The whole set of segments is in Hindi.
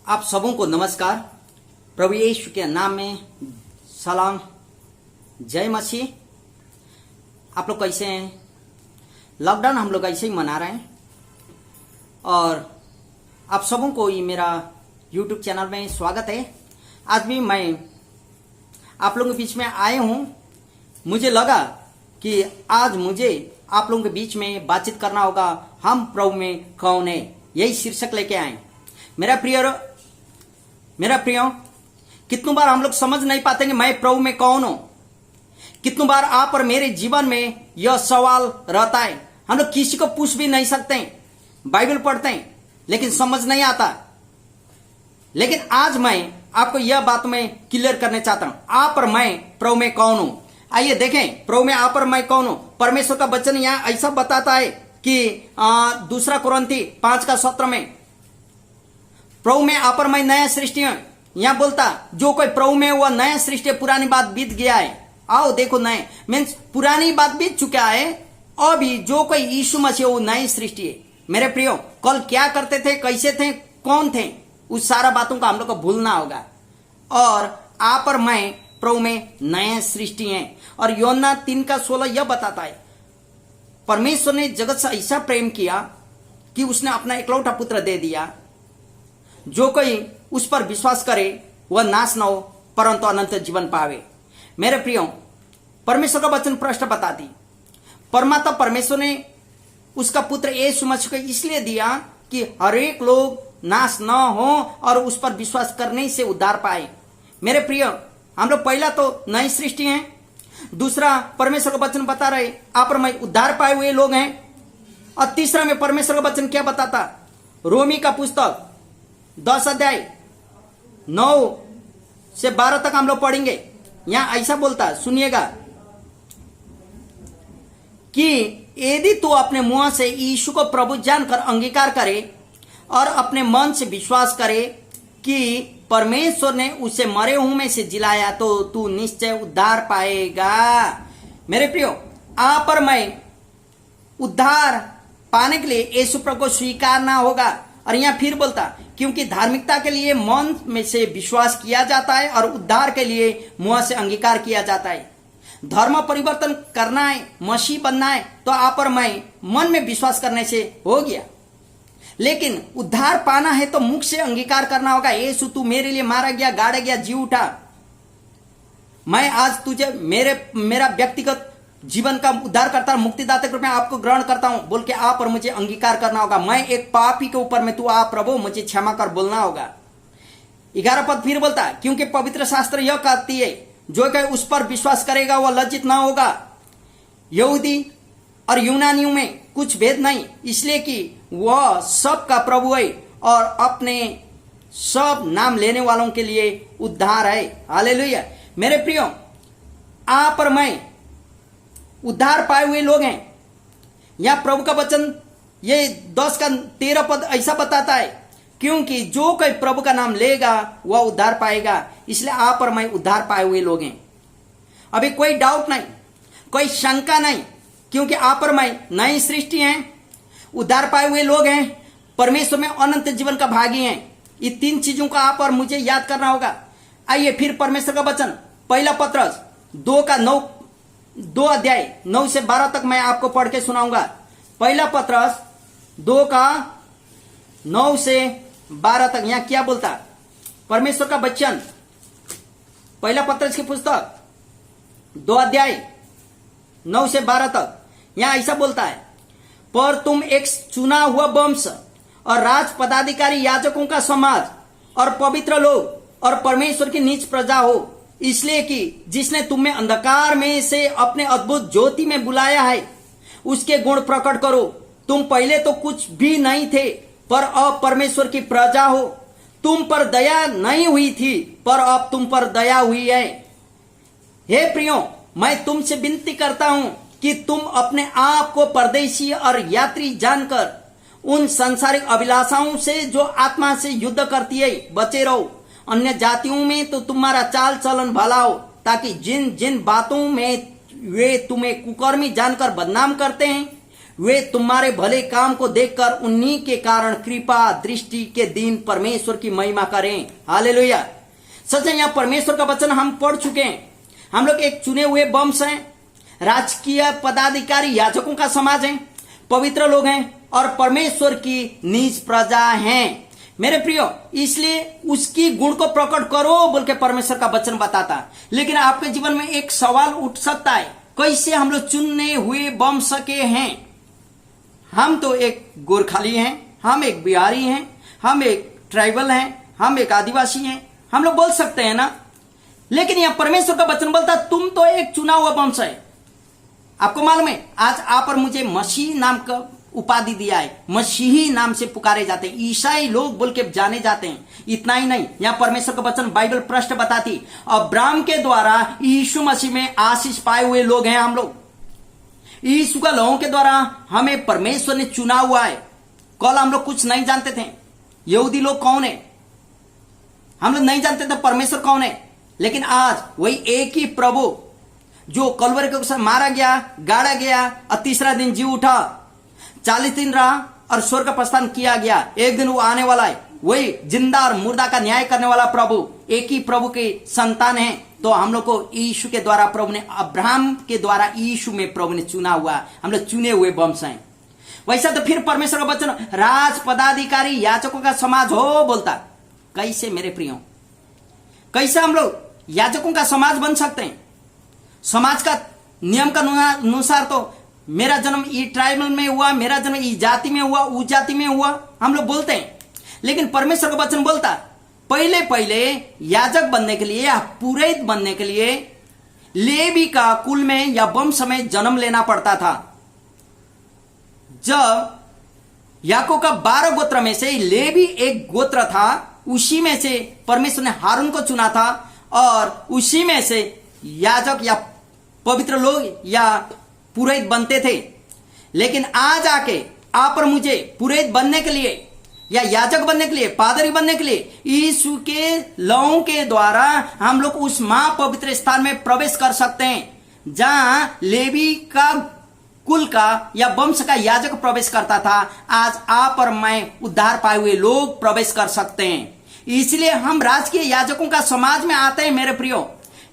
आप सबों को नमस्कार। प्रभु यीशु के नाम में सलाम, जय मसीह। आप लोग कैसे हैं? लॉकडाउन हम लोग ऐसे ही मना रहे हैं और आप सबों को ये मेरा यूट्यूब चैनल में स्वागत है। आज भी मैं आप लोगों के बीच में आए हूं। मुझे लगा कि आज मुझे आप लोगों के बीच में बातचीत करना होगा। हम प्रभु में कौन है, यही शीर्षक लेके आए। मेरा प्रियो, कितनी बार हम लोग समझ नहीं पाते कि मैं प्रभु में कौन हूं। कितनी बार आप और मेरे जीवन में यह सवाल रहता है। हम लोग किसी को पूछ भी नहीं सकते, बाइबल पढ़ते हैं लेकिन समझ नहीं आता। लेकिन आज मैं आपको यह बात मैं क्लियर करना चाहता हूं, आप और मैं प्रभु में कौन हूं। आइए देखें प्रभु में आप और मैं कौन हूं। परमेश्वर का वचन यहां ऐसा बताता है कि 2 कुरिन्थी 5:17 में प्रभु में आप और मैं नया सृष्टि है। यहां बोलता जो कोई प्रभु में वह नया सृष्टि, पुरानी बात बीत गया है, आओ देखो नए। मीन्स पुरानी बात बीत चुका है, अभी जो कोई यीशु मसीह वो नई सृष्टि है। मेरे प्रियो, कल क्या करते थे, कैसे थे, कौन थे, उस सारा बातों का हम लोग को भूलना होगा। और आप और मैं प्रभु में नए सृष्टि हैं। और योना 3:16 यह बताता है परमेश्वर ने जगत से ऐसा प्रेम किया कि उसने अपना इकलौता पुत्र दे दिया, जो कोई उस पर विश्वास करे वह नाश न हो परंतु अनंत जीवन पावे। मेरे प्रियो, परमेश्वर का वचन प्रश्न बताती परमात्मा परमेश्वर ने उसका पुत्र यीशु मसीह को इसलिए दिया कि हर एक लोग नाश न हो और उस पर विश्वास करने से उद्धार पाए। मेरे प्रियो, हम लोग पहला तो नई सृष्टि हैं, दूसरा परमेश्वर का वचन बता रहे आप और मैं उद्धार पाए हुए लोग हैं, और तीसरा में परमेश्वर का वचन क्या बताता, रोमी का पुस्तक 10:9-12 तक हम लोग पढ़ेंगे। यहां ऐसा बोलता, सुनिएगा कि यदि तू अपने मुंह से यीशु को प्रभु जानकर अंगीकार करे और अपने मन से विश्वास करे कि परमेश्वर ने उसे मरे हुए में से जिलाया तो तू निश्चय उद्धार पाएगा। मेरे प्रियो, आप और मैं उद्धार पाने के लिए यीशु प्रभु को स्वीकारना होगा। और यहां फिर बोलता क्योंकि धार्मिकता के लिए मन में से विश्वास किया जाता है और उद्धार के लिए मुंह से अंगीकार किया जाता है। धर्म परिवर्तन करना है, मसीह बनना है तो आप और मैं मन में विश्वास करने से हो गया। लेकिन उद्धार पाना है तो मुख से अंगीकार करना होगा, यीशु तू मेरे लिए मारा गया, गाड़ा गया, जी उठा, मैं आज तुझे मेरा व्यक्तिगत जीवन का उद्धार करता, मुक्तिदाता के रूप में आपको ग्रहण करता हूं बोल के आप और मुझे अंगीकार करना होगा। मैं एक पापी के ऊपर में तू आप प्रभु मुझे क्षमा कर बोलना होगा। 11 पद फिर बोलता क्योंकि पवित्र शास्त्र यह कहती है जो कोई उस पर विश्वास करेगा वह लज्जित ना होगा। यहूदी और यूनानियों में कुछ भेद नहीं, इसलिए कि वह सबका प्रभु है और अपने सब नाम लेने वालों के लिए उद्धार है। हालेलुया। मेरे प्रियो, आप और मैं उद्धार पाए हुए लोग हैं। यह प्रभु का वचन ये 10:13 पद ऐसा बताता है क्योंकि जो कोई प्रभु का नाम लेगा वह उद्धार पाएगा। इसलिए आप और मैं उद्धार पाए हुए लोग हैं। अभी कोई डाउट नहीं, कोई शंका नहीं, क्योंकि आप और मैं नई सृष्टि हैं, उद्धार पाए हुए लोग हैं, परमेश्वर में अनंत जीवन का भागी हैं। ये 3 चीजों का आप और मुझे याद करना होगा। आइए फिर परमेश्वर का वचन पहला पत्रस 2 अध्याय 9 से 12 तक मैं आपको पढ़ के सुनाऊंगा। पहला पत्रस 2:9 से 12 तक यहां क्या बोलता परमेश्वर का वचन। पहला पत्रस की पुस्तक 2 अध्याय 9 से 12 तक यहां ऐसा बोलता है, पर तुम एक चुना हुआ वंश और राज पदाधिकारी, याजकों का समाज और पवित्र लोग और परमेश्वर की नीच प्रजा हो, इसलिए कि जिसने तुम्हें अंधकार में से अपने अद्भुत ज्योति में बुलाया है उसके गुण प्रकट करो। तुम पहले तो कुछ भी नहीं थे पर अब परमेश्वर की प्रजा हो। तुम पर दया नहीं हुई थी पर अब तुम पर दया हुई है। हे प्रियो, मैं तुमसे विनती करता हूं कि तुम अपने आप को परदेशी और यात्री जानकर उन सांसारिक अभिलाषाओं से जो आत्मा से युद्ध करती है बचे रहो। अन्य जातियों में तो तुम्हारा चाल चलन भला हो, ताकि जिन जिन बातों में वे तुम्हें कुकर्मी जानकर बदनाम करते हैं वे तुम्हारे भले काम को देखकर उन्हीं के कारण कृपा दृष्टि के दिन परमेश्वर की महिमा करें। हालेलुया। सच है, यहाँ परमेश्वर का वचन हम पढ़ चुके हैं। हम लोग एक चुने हुए वंश हैं, राजकीय पदाधिकारी याजकों का समाज है, पवित्र लोग हैं और परमेश्वर की निज प्रजा हैं। मेरे प्रियो, इसलिए उसकी गुण को प्रकट करो बोल के परमेश्वर का वचन बताता। लेकिन आपके जीवन में एक सवाल उठ सकता है, कैसे हम लोग चुने हुए वंश के हैं? हम तो एक गोरखाली हैं, हम एक बिहारी हैं, हम एक ट्राइबल हैं, हम एक आदिवासी हैं, हम लोग बोल सकते हैं ना। लेकिन यह परमेश्वर का वचन बोलता तुम तो एक चुना हुआ वंश है। आपको मालूम है, आज आप और मुझे मसीह नाम का उपाधि दिया है, मसीही नाम से पुकारे जाते हैं, ईसाई लोग बोल के जाने जाते हैं। इतना ही नहीं, यहाँ परमेश्वर का वचन बाइबल पृष्ठ बताती अब्राहम के द्वारा यीशु मसीह में आशीष पाए हुए लोग हैं हम लोग। यीशु का लोगों के द्वारा हमें परमेश्वर ने चुना हुआ है। कल हम लोग कुछ नहीं जानते थे, यहूदी लोग कौन है, हम लोग नहीं जानते थे परमेश्वर कौन है। लेकिन आज वही एक ही प्रभु जो कलवरी के ऊपर मारा गया, गाड़ा गया और तीसरा दिन जी उठा, 40 दिन रहा और स्वर्ग का प्रस्थान किया गया, एक दिन वो आने वाला है। वही जिंदा और मुर्दा का न्याय करने वाला प्रभु, एक ही प्रभु के संतान है। तो हम लोग को यीशु के द्वारा प्रभु ने, अब्राहम के द्वारा यीशु में प्रभु ने चुना हुआ, हम लोग चुने हुए वंश हैं। वैसा तो फिर परमेश्वर का वचन राज पदाधिकारी याजकों का समाज हो बोलता। कैसे मेरे प्रियो, कैसे हम लोग याजकों का समाज बन सकते हैं? समाज का नियम का अनुसार तो मेरा जन्म ई ट्राइबल में हुआ, मेरा जन्म ई जाति में हुआ, उस जाति में हुआ, हम लोग बोलते हैं। लेकिन परमेश्वर का वचन बोलता पहले पहले याजक बनने के लिए या पुरोहित बनने के लिए लेवी का कुल में या वंश में जन्म लेना पड़ता था। जब याकूब का 12 गोत्र में से लेवी एक गोत्र था, उसी में से परमेश्वर ने हारून को चुना था और उसी में से याजक या पवित्र लोग या पुरोहित बनते थे। लेकिन आज आके आप और मुझे पुरोहित बनने के लिए या याजक बनने के लिए, पादरी बनने के लिए यीशु के लहू के द्वारा हम लोग उस महापवित्र स्थान में प्रवेश कर सकते हैं, जहां लेवी का कुल का या वंश का याजक प्रवेश करता था। आज आप और मैं उद्धार पाए हुए लोग प्रवेश कर सकते हैं। इसलिए हम राजकीय याजकों का समाज में आते हैं। मेरे प्रियो,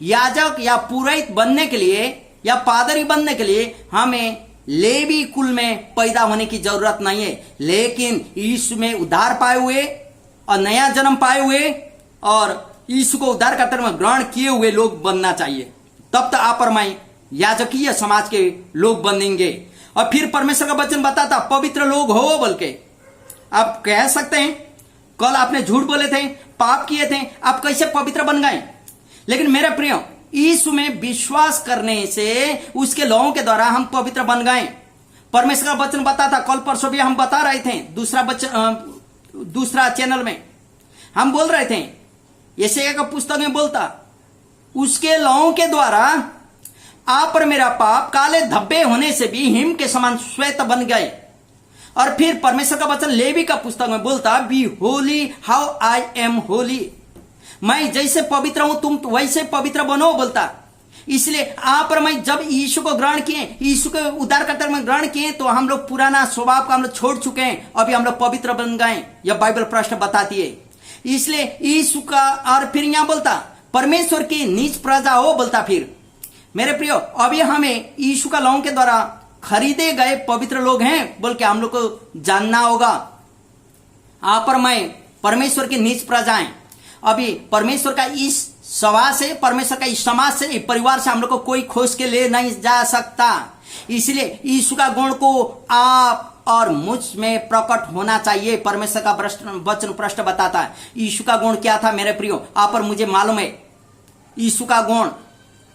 याजक या पुरोहित बनने के लिए या पादरी बनने के लिए हमें लेवी कुल में पैदा होने की जरूरत नहीं है, लेकिन यीशु में उद्धार पाए हुए और नया जन्म पाए हुए और यीशु को उद्धार करते हुए ग्रहण किए हुए लोग बनना चाहिए। तब तो आप और मैं याजकीय समाज के लोग बनेंगे। और फिर परमेश्वर का वचन बताता पवित्र लोग हो बोल के। आप कह सकते हैं कल आपने झूठ बोले थे, पाप किए थे, आप कैसे पवित्र बन गए? लेकिन मेरे प्रियो, यीशु में विश्वास करने से उसके लोगों के द्वारा हम पवित्र बन गए। परमेश्वर का वचन बताता, कल परसों भी हम बता रहे थे दूसरा चैनल में हम बोल रहे थे, यशायाह का पुस्तक में बोलता उसके लोगों के द्वारा आप और मेरा पाप काले धब्बे होने से भी हिम के समान श्वेत बन गए। और फिर परमेश्वर का वचन लेवी का पुस्तक में बोलता be holy how I am holy, मैं जैसे पवित्र हूं तुम वैसे पवित्र बनो बोलता। इसलिए आप और मैं जब यीशु को ग्रहण किए, यीशु को उद्धारकर्ता में ग्रहण किए, तो हम लोग पुराना स्वभाव का हम लोग छोड़ चुके हैं, अभी हम लोग पवित्र बन गए। यह बाइबल प्रश्न बताती है। इसलिए यीशु का, और फिर यहां बोलता परमेश्वर की निज प्रजा हो बोलता। फिर मेरे प्रियो, अभी हमें यीशु का लहू के द्वारा खरीदे गए पवित्र लोग हैं बोल के हम लोग को जानना होगा। आप और मैं परमेश्वर की निज प्रजाएं। अभी परमेश्वर का इस सभा से, परमेश्वर का इस समाज से, इस परिवार से हम लोग को कोई खोज के ले नहीं जा सकता। इसलिए यीशु का गुण को आप और मुझ में प्रकट होना चाहिए। परमेश्वर का वचन प्रश्न बताता है यीशु का गुण क्या था। मेरे प्रियो, आप और मुझे मालूम है यीशु का गुण,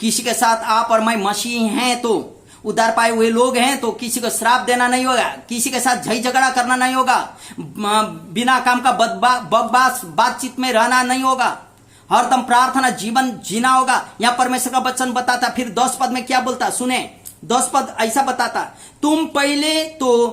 किसी के साथ आप और मैं मसीह हैं तो उद्धार पाए हुए लोग हैं, तो किसी को श्राप देना नहीं होगा, किसी के साथ झई झगड़ा करना नहीं होगा, बिना काम का बकवास बातचीत में रहना नहीं होगा, हरदम प्रार्थना जीवन जीना होगा। यहाँ परमेश्वर का वचन बताता। फिर 10 पद में क्या बोलता सुने, 10 पद ऐसा बताता, तुम पहले तो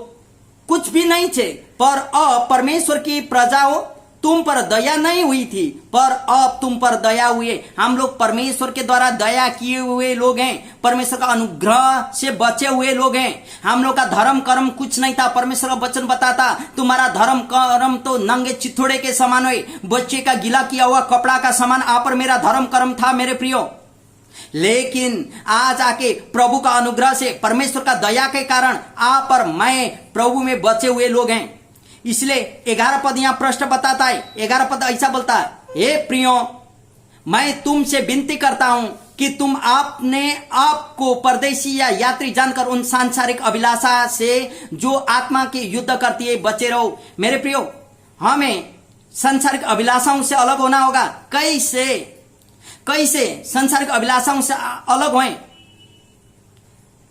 कुछ भी नहीं थे पर अब परमेश्वर की प्रजा हो, तुम पर दया नहीं हुई थी, पर अब तुम पर दया हुई। हम लोग परमेश्वर के द्वारा दया किए हुए लोग हैं, परमेश्वर का अनुग्रह से बचे हुए लोग हैं। हम लोग का धर्म कर्म कुछ नहीं था। परमेश्वर का वचन बताता तुम्हारा धर्म कर्म तो नंगे चिथड़े के समान है, बच्चे का गीला किया हुआ कपड़ा का समान आप पर मेरा धर्म कर्म था मेरे प्रियो। लेकिन आज आके प्रभु का अनुग्रह से, परमेश्वर का दया के कारण आप और मैं प्रभु में बचे हुए लोग हैं। इसलिए 11 पद यहां प्रश्न बताता है। 11 पद ऐसा बोलता है, हे प्रियो, मैं तुमसे विनती करता हूं कि तुम आपने आपको परदेशी या यात्री जानकर उन सांसारिक अभिलाषा से जो आत्मा की युद्ध करती है बचे रहो। मेरे प्रियो, हमें सांसारिक अभिलाषाओं से अलग होना होगा। कैसे सांसारिक अभिलाषाओं से अलग हों?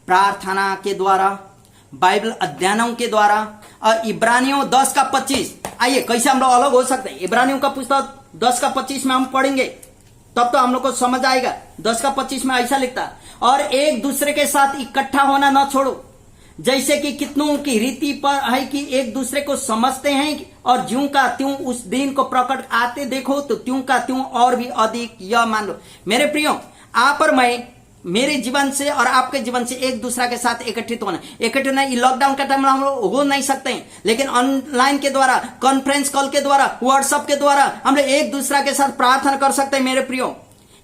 प्रार्थना के द्वारा, बाइबल अध्ययनों के द्वारा। और इब्रानियों 10 का 25, आइए कैसे हम लोग अलग हो सकते हैं। इब्रानियों का पुस्तक 10 का 25 में हम पढ़ेंगे, तब तो हम लोग को समझ आएगा। 10 का 25 में ऐसा लिखता, और एक दूसरे के साथ इकट्ठा होना न छोड़ो, जैसे कि कितनों की रीति पर है कि एक दूसरे को समझते हैं, और ज्यों का त्यों उस दिन को प्रकट आते देखो तो त्यों का त्यों और भी अधिक यह मान लो। मेरे प्रियो, आप और मैं, मेरे जीवन से और आपके जीवन से एक दूसरे के साथ एकत्रित होना। एकत्रित नहीं, लॉकडाउन का टाइम में हम लोग हो नहीं सकते हैं, लेकिन ऑनलाइन के द्वारा, कॉन्फ्रेंस कॉल के द्वारा, व्हाट्सएप के द्वारा हम लोग एक दूसरे के साथ प्रार्थना कर सकते हैं। मेरे प्रियो,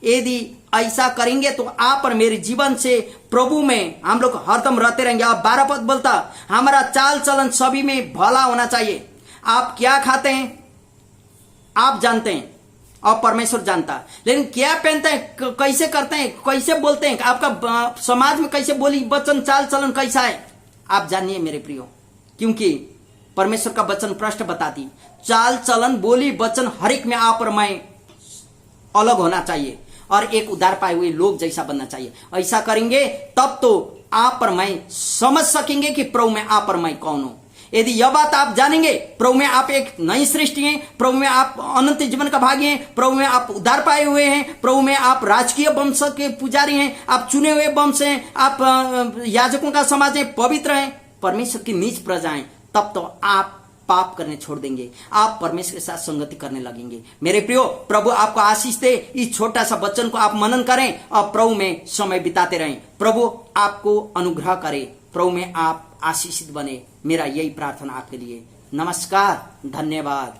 यदि ऐसा करेंगे तो आप और मेरे जीवन से प्रभु में हम लोग हरदम रहते रहेंगे। अब 12 पद बोलता, हमारा चाल चलन सभी में भला होना चाहिए। आप क्या खाते हैं आप जानते हैं और परमेश्वर जानता, लेकिन क्या पहनते हैं, कैसे करते हैं, कैसे बोलते हैं, आपका समाज में कैसे बोली वचन चाल चलन कैसा है, आप जानिए मेरे प्रियो। क्योंकि परमेश्वर का वचन प्रश्न बताती, चाल चलन बोली वचन हर एक में आप और मैं अलग होना चाहिए और एक उद्धार पाए हुए लोग जैसा बनना चाहिए। ऐसा करेंगे तब तो आप और मैं समझ सकेंगे कि प्रभु में आप और मैं कौन हूं। यदि यह बात आप जानेंगे, प्रभु में आप एक नई सृष्टि हैं, प्रभु में आप अनंत जीवन का भागी हैं, प्रभु में आप उद्धार पाए हुए हैं, प्रभु में आप राजकीय वंश के पुजारी हैं, आप चुने हुए वंश हैं, आप याजकों का समाज है, पवित्र हैं, परमेश्वर की निज प्रजा हैं, तब तो आप पाप करने छोड़ देंगे, आप परमेश्वर के साथ संगति करने लगेंगे। मेरे प्रियो, प्रभु आपको आशीष दे। इस छोटा सा वचन को आप मनन करें और प्रभु में समय बिताते रहें। प्रभु आपको अनुग्रह करे, प्रभु में आप आशीषित बने। मेरा यही प्रार्थना आपके लिए। नमस्कार, धन्यवाद।